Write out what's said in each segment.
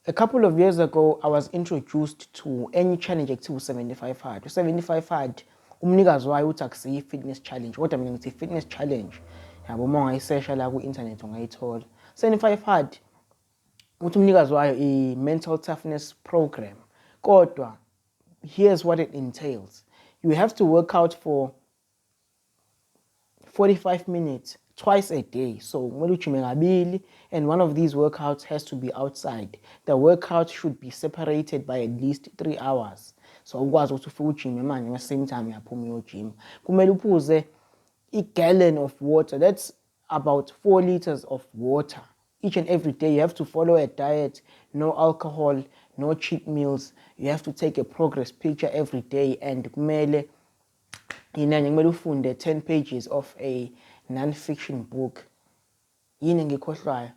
A couple of years ago, I was introduced to any challenge ekuthiwa 75 hard. 75 hard umnikazi wayo uthi akusiyi fitness challenge, kodwa mina ngithi fitness challenge. Yabo uma ungayisesha la ku-internet ungayithola. 75 hard uthi umnikazi wayo i-mental toughness program. Kodwa here's what it entails. You have to work out for 45 minutes twice a day. So kumele ujime kabili, and one of these workouts has to be outside. The workout should be separated by at least 3 hours. So ukwazi ukuthi ufike ujime manje at the same time uyaphuma uyojima. Kumele uphuze i-gallon of water. That's about 4 liters of water. Each and every day you have to follow a diet, no alcohol, no cheat meals. You have to take a progress picture every day, and kumele ufunde 10 pages of a non-fiction book. Yini ngikhohlwayo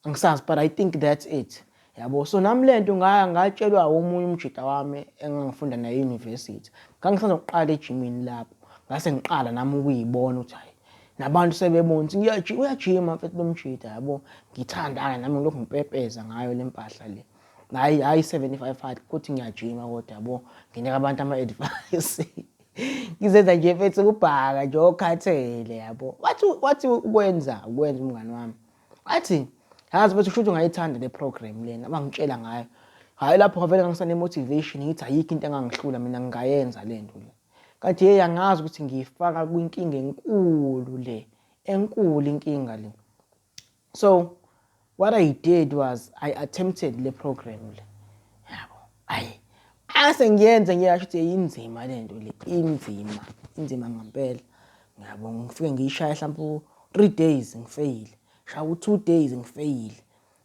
angisazi, but I think that's it. Yabo, so nami lento ngatshelwa omunye umjida wami engangifunda naye university. Ngangisazoqala ejimini lapho, ngase ngiqala nami ukuyibona ukuthi hayi nabantu sebebona ukuthi uyajima mfethu lo mjida. Yabo, ngithandana nami ngilokhu ngipepeza ngayo le mpahla le. Hayi 75 hard kuthi ngiyajima kodwa yabo nginika abantu ama-advice. Ngizenza nje mfethu ukubhaka nje okhathele. Yabo, wathi ukwenza umngani wami, athi yazi mfethu kusho ukuthi ungayithanda le program lena abangitshela ngayo. Hayi lapho ngavele ngisane motivation ngithi ayikho into engangihlula mina ngingayenza lento le. Kanti yangazi ukuthi ngifaka kwinkinga enkulu le, enkulu inkinga le. So what I did was I attempted le program le. Yabo, ase ngiyenze ngiyasho ukuthi inzima lento le, inzima ngempela. Yabo, ngifike ngiyishaya mhlawumbe 3 days ngifail, shaya u2 days ngifail,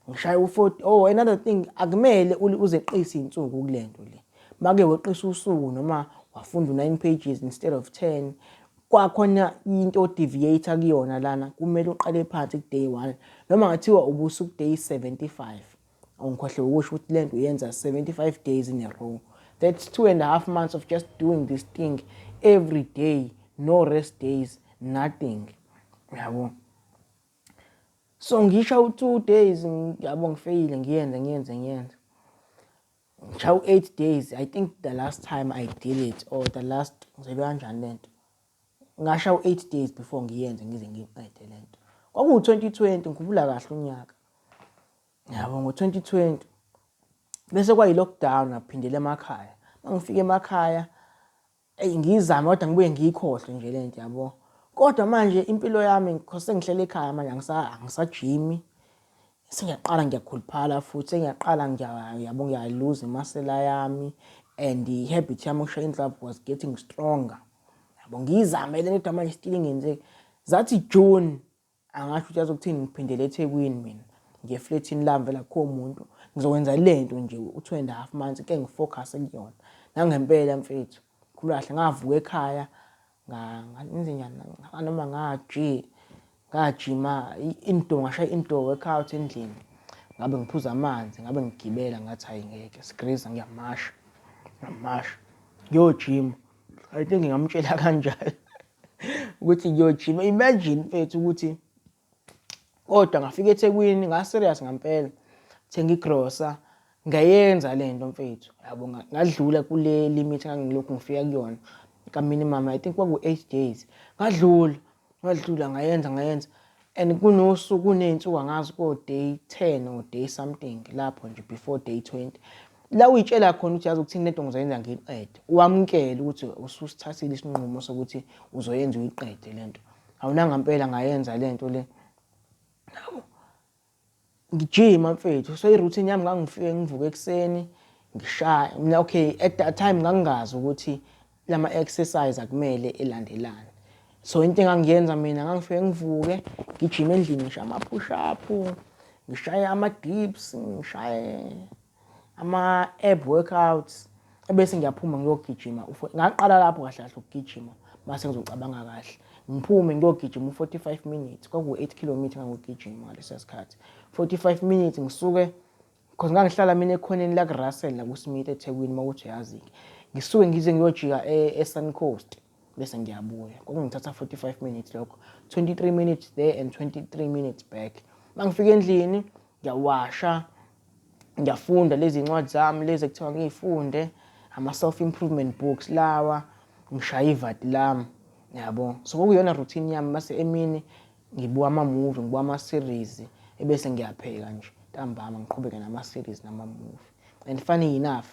ngishaya u4. Another thing, akumele uzeqisa insuku kulento le. Make weqisa usuku noma wafunda 9 pages instead of 10, kwakhona into deviate kuyona lana, kumele uqale phansi ku day 1 noma ngathiwa ubusuku day 75. Awungikhohle ukusho ukuthi lento uyenza 75 days in a row. That's 2.5 months of just doing this thing every day, no rest days, nothing. Yabo, so ngisha u2 days yabo ngifeyile ngiyenza. Ngisha u8 days. I think the last time I did it, or the last ngizobe kanjani lento, ngasha u8 days before ngiyenze ngize ngiqede lento. Kwaku2020 ngikhumbula kahle unyaka. Yabo, ngo2020 bese kwayi lockdown ngaphindela emakhaya. Mangifika emakhaya ngizama kodwa ngibuye ngiyikhohle nje lento. Yabo, kodwa manje impilo yami ngikose ngihlele ekhaya manje angisajimi, sengiyaqala ngiyakhuluphala futhi sengiyaqala ngiyalose imasela yami, and i-habit yami yokushaya indlwabu was getting stronger. Yabo, ngiyizamele kodwa manje still ngenzeki. Zathi June angasho ukuthi azokuthini ngiphindele eThekwini mina ngeflatini lami vela kho umuntu ngizokwenza lento nje u2.5 months ke ngifocus kuyona. Nangempela mfethu khulahle ngavuka ekhaya ngenze njani noma ngajima ngashaya indoor workout endlini, ngabe ngiphuza amanzi, ngabe ngigibela, ngathi hayi ngeke sigriza ngiyamasha ngiyojima. I think ngingamtshela kanjalo ukuthi ngiyojima. Imagine mfethu ukuthi kodwa ngafika eThekwini nga-serious ngempela, thenga igrosa ngayenza lento mfethu. Yabo, ngadlula kule limit engangilokhu ngifika kuyona ka minimum, I think kwaku 8 days. Ngadlula ngayenza, and kunosuku kuney'nsuku angazi ko day 10 or day something lapho nje before day 20 la uyitshela khona ukuthi yazi ukuthini lento ngizoyenza ngiyiqede, wamkele ukuthi ususithathile isinqumo sokuthi uzoyenza uyiqede lento. Awunanga ngempela ngayenza lento le. Ngijima mfethu, so iroutine yami ngangifike ngivuka ekseni ngishaya mina. Okay, at that time ngangingazi ukuthi lama exercise akumele elandelane. So into engangiyenza mina ngangifike ngivuke ngijima endlini, ngishaye ama push up, ngishaye ama dips, ngishaye ama ab workouts, ebese ngiyaphuma ngiyogijima. Ngaqala lapho kahle kahle ukugijima base ngizocabanga kahle. Ngiphume ngiyogijima u45 minutes, kwaku 8 km ngangigijima ngaleso sikhathi. 45 minutes ngisuke, because ngangihlala mina ekhoneni la kuRussell la kuSmith eThekwini makuthi yazi. Ngisuke ngize ngiyojika eSun Coast bese ngiyabuya. Kwakungithatha 45 minutes lokho. 23 minutes there and 23 minutes back. Mangifika endlini ngiyawasha, ngiyafunda lezi ncwadi zami lezi ekuthiwa ngiyifunde ama-self improvement books lawa ngishaya ivati lami yabo. So kuyona routine yami mase emini ngibuka ama-movie ngibuka ama-series ebese ngiyapheka nje ntambama ngiqhubeke nama-series nama-movie. And funny enough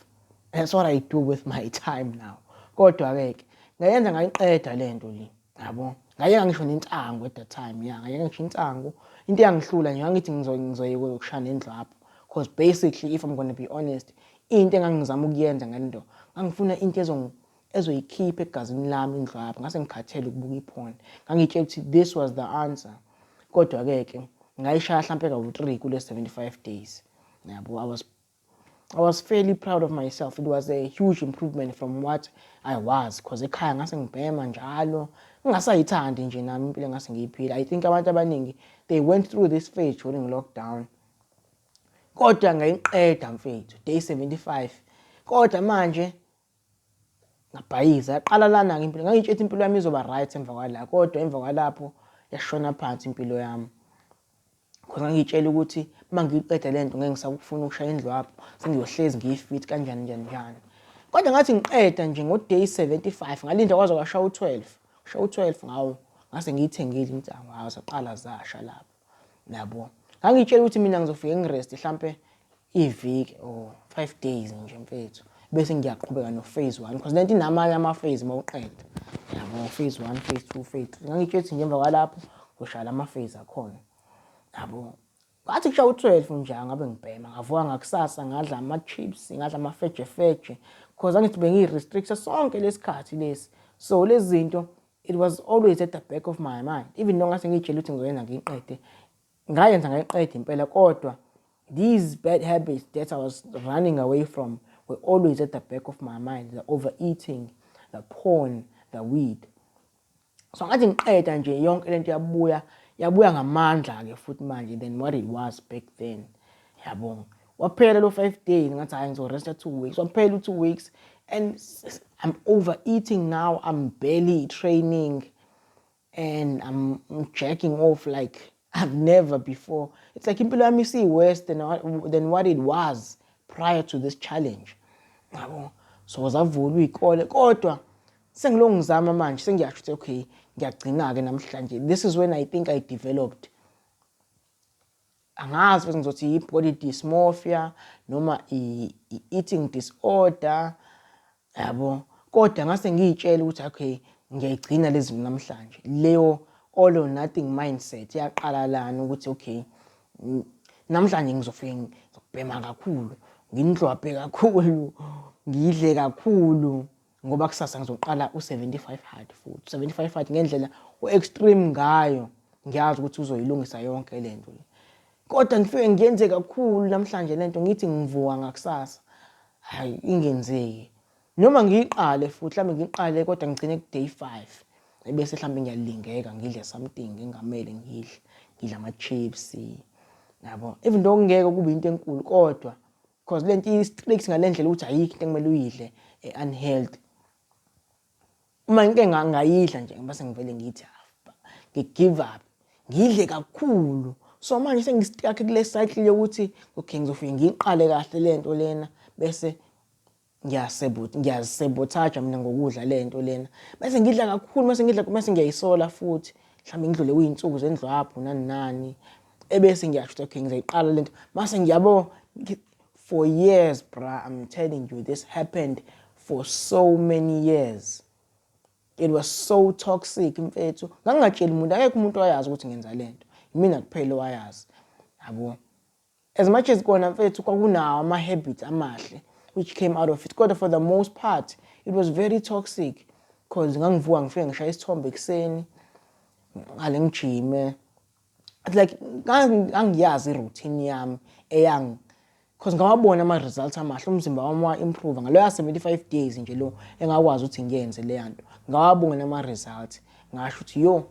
that's what I do with my time now. Kodwa-ke ngayenza ngayiqeda lento le yabo. Ngayeka ngisho nensangu at the time ngayeka ngisho insangu into eyangihlula nje ngangithi ngizoyeka ukushaya nendlwabu. Because basically if I'm going to be honest into engangizama ukuyenza ngento ngangifuna into ezoyikhipha egazini lami indlwabu ngase ngikhathele ukubuka iporn. Ngangitshela ukuthi this was the answer. Kodwa-ke ngayishaya mhlampe ka-3 kule 75 days yabo. I was fairly proud of myself. It was a huge improvement from what I was because ekhaya ngase ngibhema njalo ngingasayithandi nje nami impilo ngase ngiyiphila. I think abantu abaningi they went through this phase during lockdown. Kodwa ngayiqeda mfethu day 75. Kodwa manje ngabhayiza yaqala lana-ke impilo. Ngangitshela impilo yami izoba right emva kwala. Kodwa emva kwalapho yashona phansi impilo yami. Because ngangitshela ukuthi mangiyiqeda lento ngeke ngisakufuna ukushaya indlwabu sengiyohlezi ngiyifit kanjani njani. Kodwa ngathi ngiqeda nje ngo day 75 ngalinda kwaze kwashaya u12. Shaya u12 ngawo ngase ngiyithengile intsangu hawo saqala zasha lapho yabo. Ngangitshela ukuthi mina ngizofika ngirest mhlambe iviki or 5 days nje mfethu bese ngiyaqhubeka no phase 1 because lento inamanye ama phase mawuqeda yabo. Phase 1 phase 2 phase 3 ngangitshela ukuthi ngemva kwalapho ngoshala ama phase akhona yabo. Ngathi kushaya u12 nje ngabe ngibhema ngavuka ngakusasa ngadla ama chips ngadla ama feje because angithi bengirestrict sonke lesikhathi lesi. So lezi zinto it was always at the back of my mind even though ngase ngitshela ukuthi ngizoyenza ngiyiqede ngayenza ngayiqeda impela. Kodwa these bad habits that I was running away from were always at the back of my mind. The overeating, the porn, the weed. So ngathi ngiqeda nje yonke lento yabuya ngamandla-ke futhi manje than what it was back then yabo. Waphela lo 5 days ngathi hayi ngizoresta 2 weeks. Waphela u2 weeks and I'm overeating now. I'm barely training and I'm jacking off like I've never before. It's like impilo yami is worse than what it was prior to this challenge yabo. So zavulwa izikole kodwa sengilongizama manje sengiyasho ukuthi okay ngiyagcina-ke namhlanje. This is when I think I developed angazi bese ngizothi i-body dysmorphia noma i-eating disorder yabo. Kodwa ngase ngiyitshela ukuthi okay ngiyayigcina lezi namhlanje. Leyo all or nothing mindset yaqala lana ukuthi okay namhlanje ngizofika ngizobhema kakhulu ngindlwabhe kakhulu ngidle kakhulu ngoba kusasa ngizoqala u75 hard futhi 75 hard ngendlela u-extreme ngayo ngiyazi ukuthi uzoyilungisa yonke lento le. Kodwa ngifike ngiyenze kakhulu namhlanje lento ngithi ngivuka ngakusasa hayi ingenzeki noma ngiyiqale futhi mhlambe ngiyiqale kodwa ngigcine ku day 5 ebese mhlambe ngiyalingeka ngidle something engamele ngidla ama chips yabo. Even though ngeke kube into enkulu kodwa because lento i-strict ngalendlela ukuthi ayikho into ekumele uyidle unhealthy. Uma ngike ngayidla nje bese ngivele ngithi ngi-give up ngidle kakhulu. So manje sengistuck kule cycle yokuthi okay ngizofika ngiyiqale kahle lento lena bese ngiyasabotage mina ngokudla lento lena bese ngidla kakhulu bese ngiyayisola futhi mhlawumbe ngidlule kuyinsuku zendlwabu nani ebese ngiyasho okay ngizayiqala lento mase ngiyabo for years bra. I'm telling you this happened for so many years. It was so toxic mfethu. Ngangatsheli umuntu akekho umuntu oyazi ukuthi ngenza lento. Mina kuphela oyazi yabo. As much as kona mfethu kwakunawo ama habits amahle which came out of it. Kodwa for the most part it was very toxic because ngangivuka ngifike ngishaya isithombe ekseni ngale ngijime. It's like ngangiyazi routine yami because ngawabona ama results amahle umzimba wami wa improve ngalo 75 days nje lo engakwazi ukuthi ngiyenze le yanto ngawabona ama results ngasho ukuthi yo.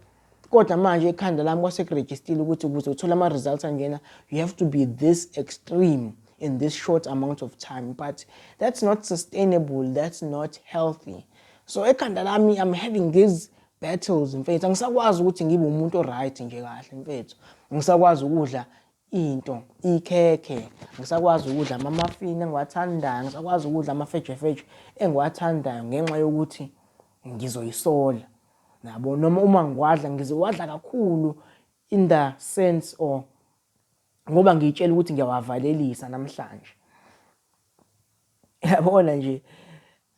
Kodwa manje ekhanda lami kwasekurejistile ukuthi ukuze uthole ama results angena you have to be this extreme in this short amount of time, but that's not sustainable, that's not healthy. So ekhanda lami I'm having these battles mfethu. Angisakwazi ukuthi ngibe umuntu right nje kahle mfethu. Ngisakwazi ukudla ikhekhe, ngisakwazi ukudla ama-muffin engiwathandayo, ngisakwazi ukudla amafejefeje engiwathandayo ngenxa yokuthi ngizoyisola. Yabo, noma uma ngiwadla ngizowadla kakhulu in the sense or ngoba ngiyitshela ukuthi ngiyawavalelisa namhlanje. Yabona nje,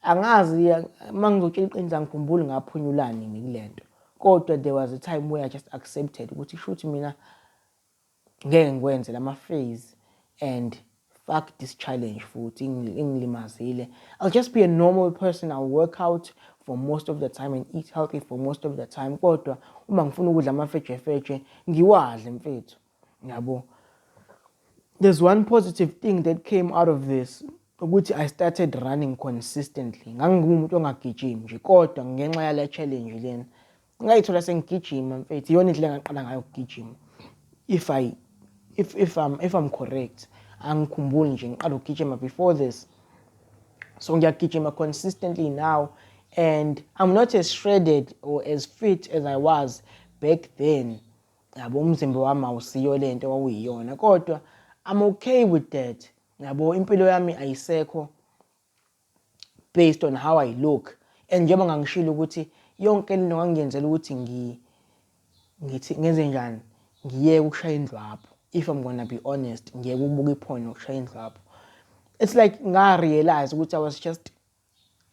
angazi uma ngizotshela iqiniso angikhumbuli ngaphunyulani ngilento, kodwa there was a time where I just accepted ukuthi shuthi mina ngeke ngikwenze lama-phase and fuck this challenge futhi ingilimazile. I'll just be a normal person. I'll work out for most of the time and eat healthy for most of the time. Kodwa uma ngifuna ukudla amafejefeje ngiwadle mfethu. Yabo. There's one positive thing that came out of this, ukuthi I started running consistently. Ngangingumuntu ongagijimi nje, kodwa ngenxa yale challenge lena ngayithola sengigijima mfethu. Iyona indlela engaqala ngayo ukugijima. If I'm correct, angikhumbuli nje ngiqala ukugijima before this. So ngiyagijima consistently now, and I'm not as shredded or as fit as I was back then. Yabo, umzimba wami awusiyo lento owawuyiyona, kodwa I'm okay with that. Yabo, impilo yami ayisekho based on how I look. And njengoba ngangishilo ukuthi yonke lento ngangiyenzela ukuthi ngenze njani, ngiyeke ukushaya indlwabu. If I'm gonna be honest, ngiyeke ukubuka iphone nokushaya indlwabu. It's like nga-realize ukuthi I was just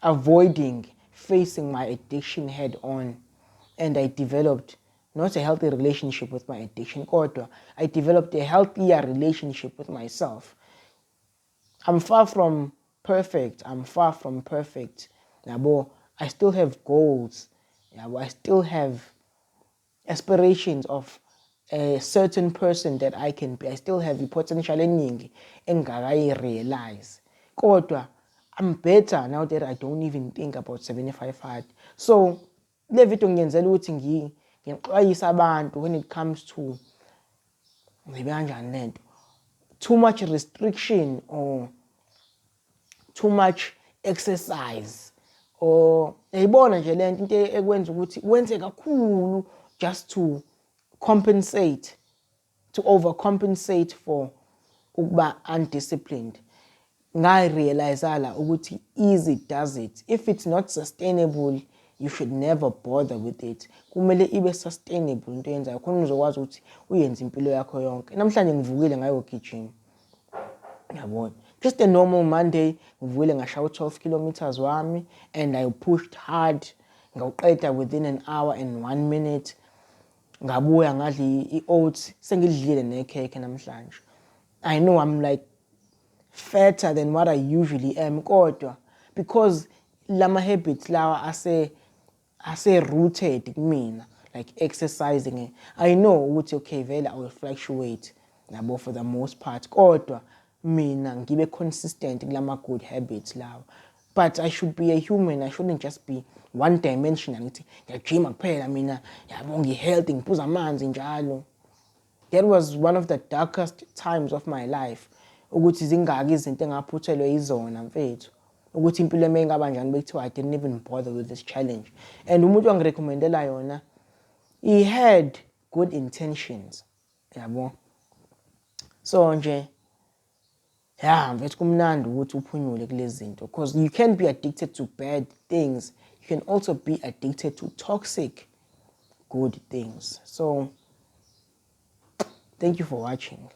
avoiding facing my addiction head on, and I developed not a healthy relationship with my addiction, kodwa I developed a healthier relationship with myself. I'm far from perfect. Yabo, I still have goals. Yabo, I still have aspirations of a certain person that I can be. I still have the potential eningi engakayi-realize. Kodwa I'm better now that I don't even think about 75 hard. So le video ngiyenzela ukuthi ngixwayise abantu when it comes to too much restriction or too much exercise, or yayibona nje lento into ekwenza ukuthi wenze kakhulu just to compensate, to overcompensate for ukuba undisciplined. Ngayi-realize ukuthi easy does it. If it's not sustainable, you should never bother with it. Kumele ibe sustainable into yenzayo khona uzokwazi ukuthi uyenze impilo yakho yonke. Namhlanje ngivukile ngayogijima. Yabona, just a normal Monday, ngivukile ngashaya 12 kilometers wami, and I pushed hard. Ngawuqeda within an hour and 1 minute. Ngabuya ngadli i-oats, sengidlile nekhekhe namhlanje. I know I'm like fatter than what I usually am, kodwa because lama habits lawa ase rooted kumina, like exercising, I know ukuthi okay vele I will fluctuate yabo for the most part, kodwa mina ngibe consistent kulama good habits lawa. But I should be a human. I shouldn't just be one dimensional. Ngithi ngiyajima kuphela mina, yabo ngi-healthy, ngiphuza amanzi njalo. That was one of the darkest times of my life. Ukuthi zingaki izinto engaphuthelwe izona mfethu. Ukuthi impilo yami ingaba njani bekuthiwa I didn't even bother with this challenge. And umuntu wangirecommendela yona, he had good intentions. Yabo. So nje, yeah, mfethu kumnandi ukuthi uphunyule kulezi zinto, because you can't be addicted to bad things. You can also be addicted to toxic good things. So thank you for watching.